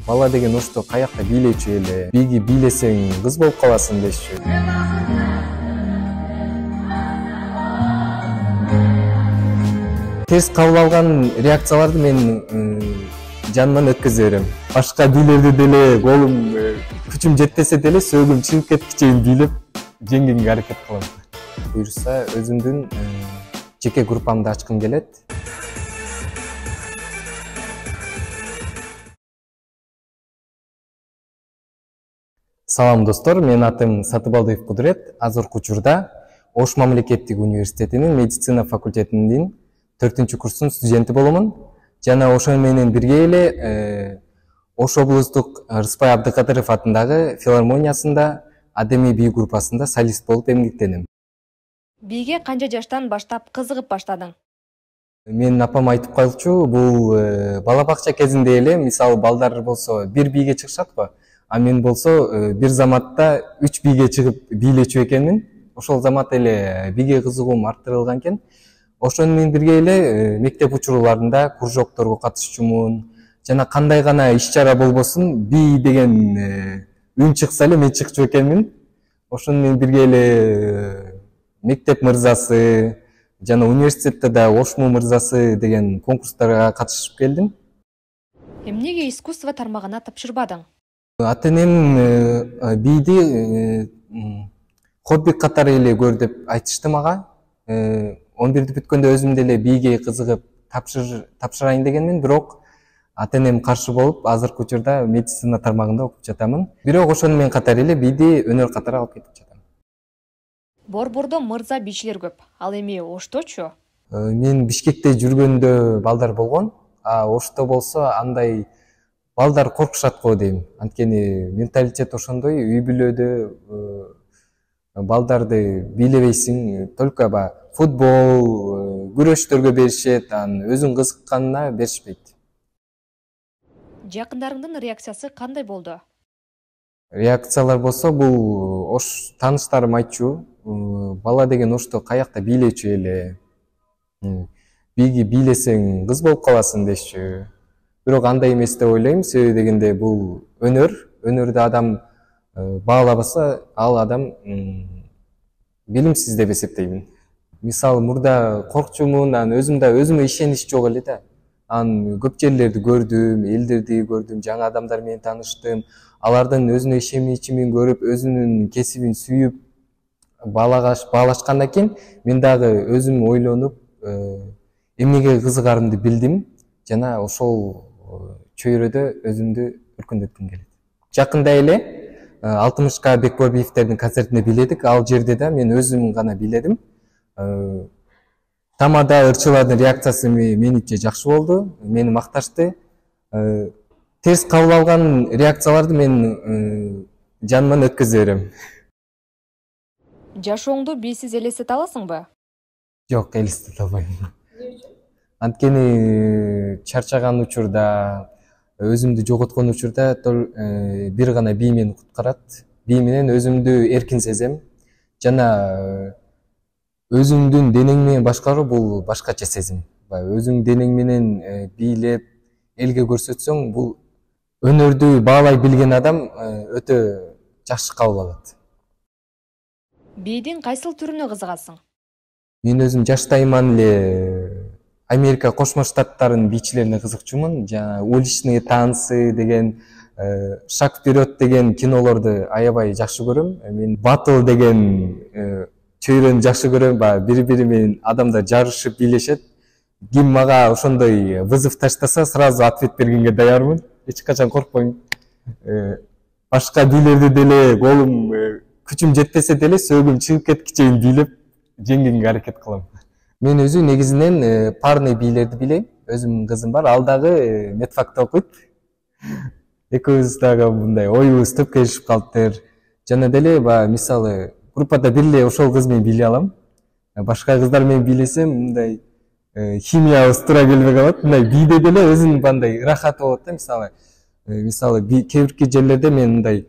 Бала деген ошто каякта бийлечү эле. Биги бийлесең кыз болуп каласың дешчү. Терс кабыл алган реакцияларды мен жаныман өткөзө берем. Башка бийлерди деле колум, күчүм жетпесе деле сөөгүм чыгып кеткичейин бийлеп жеңгенге аракет кылам. Буюрса өзүмдүн жеке группамды ачкым келет. Салам достор, менин атым Сатыбалдиев Кудурет. Азыркы учурда Ош мамлекеттик университетинин медицина факультетинин 4-курстун студенти боломун. Жана ошо менен бирге эле Ош облустук Рыспай Абдыкадыров атындагы филармониясында адемий бий группасында солист болуп эмгектенем. Бийге канча жаштан баштап кызыгып баштадың? Менин апам айтып калчу, бул бала бакча кезинде эле, мисалы балдар болсо бир бийге чыгышат го. А мен болсо бир заматта 3 бийге чыгып бийлечү экенмин. Ошол замат эле бийге кызыгуум арттырылган экен. Ошону менен бирге эле мектеп учурларында кружокторго катышчумун. Жана кандай гана иш-чара болбосун, бий деген үн чыкса эле мен чыкчу экенмин. Ошону менен бирге эле мектеп мырзасы жана университетте да Ошму мырзасы деген конкурстарга катышып келдим. Эмнеге искусство тармагына тапшырбадың? Ата-энем бийди хобби катары эле көр деп айтышты мага. 11-ти бүткөндө өзүм деле бийге кызыгып тапшырайын дегенмин, бирок ата-энем каршы болуп, азыркы учурда медицина тармагында окуп жатамын. Бирок ошону менен катар эле бийди өнөр катары алып кетип жатам. Борбордо мырза бийчилер көп. Ал эми Ошточу? Мен Бишкекте жүргөндө балдар болгон, а Ошто болсо андай балдар коркушат го дейм. Анткени менталитет ошондой, үй бүлөдө балдарды бийлебейсиң, только футбол, күрөштөргө беришет, өзүң кызыкканына беришпейт. Жакындарыңдын реакциясы кандай болду? Реакциялар болсо, бул тааныштарым айтчу, бала деген ошто каякта бийлечү эле. Биги бийлесең кыз болуп каласың дешчү. Бирок андай эмес деп ойлойм, себеби дегенде бул өнөр, өнөрдү адам баалабаса, ал адам билимсиз деп эсептеймин. Мисалы, мурда коркчумун, өзүмө ишенич жок эле да. Көп жерлерди көрдүм, элдерди көрдүм, жаңы адамдар менен тааныштым. Алардын өзүнө ишеничин көрүп, өзүнүн кесибин сүйүп баалашкандан кийин мен дагы өзүм ойлонуп, эмнеге кызыгарымды билдим. Жана ошол чөйрөдө өзүмдү өркүндөткүм келет. Жакында эле 60К Бекболбиевдердин концертине бийледик. Ал жерде да мен өзүм гана бийледим. Тамада ырчылардын реакциясы менимче жакшы болду. Мени макташты. Терс кабыл алган реакцияларды мен жаныман өткөзө берем. Жашооңду бийсиз элестете аласыңбы? Жок, элестете албайм. Анткени чарчаган учурда, өзүмдү жоготкон учурда бир гана бий мени куткарат. Бий менен өзүмдү эркин сезем. Жана өзүңдүн денең менен башкаруу бул башкача сезим. Өзүң денең менен бийлеп, элге көрсөтсөң, бул өнөрдү баалай билген адам өтө жакшы кабыл алат. Бийдин кайсыл түрүнө кызыгасың? Мен өзүм жаштайыман эле Америка Кошмо Штаттарынын бийчилерине кызыкчумун. Жана уличные танцы деген, шаг вперед деген кинолорду аябай жакшы көрөм. Мен батл деген чөйрөнү жакшы көрөм. Бири-бири менен адамдар жарышып бийлешет. Ким мага ошондой вызов таштаса, сразу ответ бергенге даярмын. Эч качан коркпойм. Башка бийлерди деле колум, күчүм жетпесе деле сөөгүм чыгып кеткичейин бийлеп жеңгенге аракет кылам. Мен өзү негизинен парный бийлерди бийлейм. Өзүмдүн кызым бар, ал дагы медфакта окуйт. Экөөбүз дагы мындай оюбуз төп келишип калыптыр. Жана деле мисалы группада бир эле ошол кыз менен бийлей алам. Башка кыздар менен бийлесем, мындай химиябыз туура келбей калат. Мындай бийде деле өзүнүн мындай ырахаты болот да, мисалы кээ бирки жерлерде мен мындай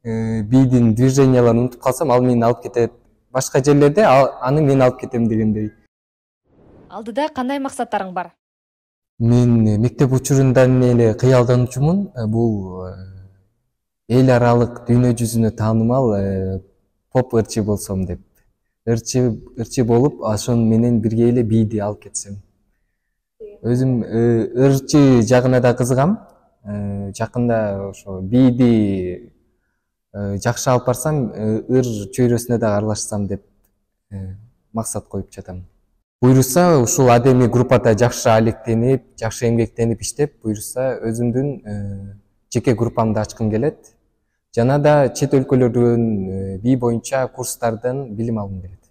бийдин движенияларын унутуп калсам, ал мени алып кетет. Башка жерлерде аны мен алып кетем дегендей. Алдыда кандай максаттарың бар? Мен мектеп учурундан эле кыялдануучумун. Бул эл аралык дүйнө жүзүнө таанымал поп ырчы болсом деп. Ырчы болуп, ошон менен бирге эле бийди алып кетсем. Өзүм ырчы жагына да кызыгам. Жакында ошо бийди жакшы алып барсам, ыр чөйрөсүнө да аралашсам деп максат коюп жатам. Буюрса, ушул адеми группада жакшы алектенип, жакшы эмгектенип иштеп, буюрса өзүмдүн жеке группамды ачкым келет. Жана да чет өлкөлөрдөн бий боюнча курстардан билим алгым келет.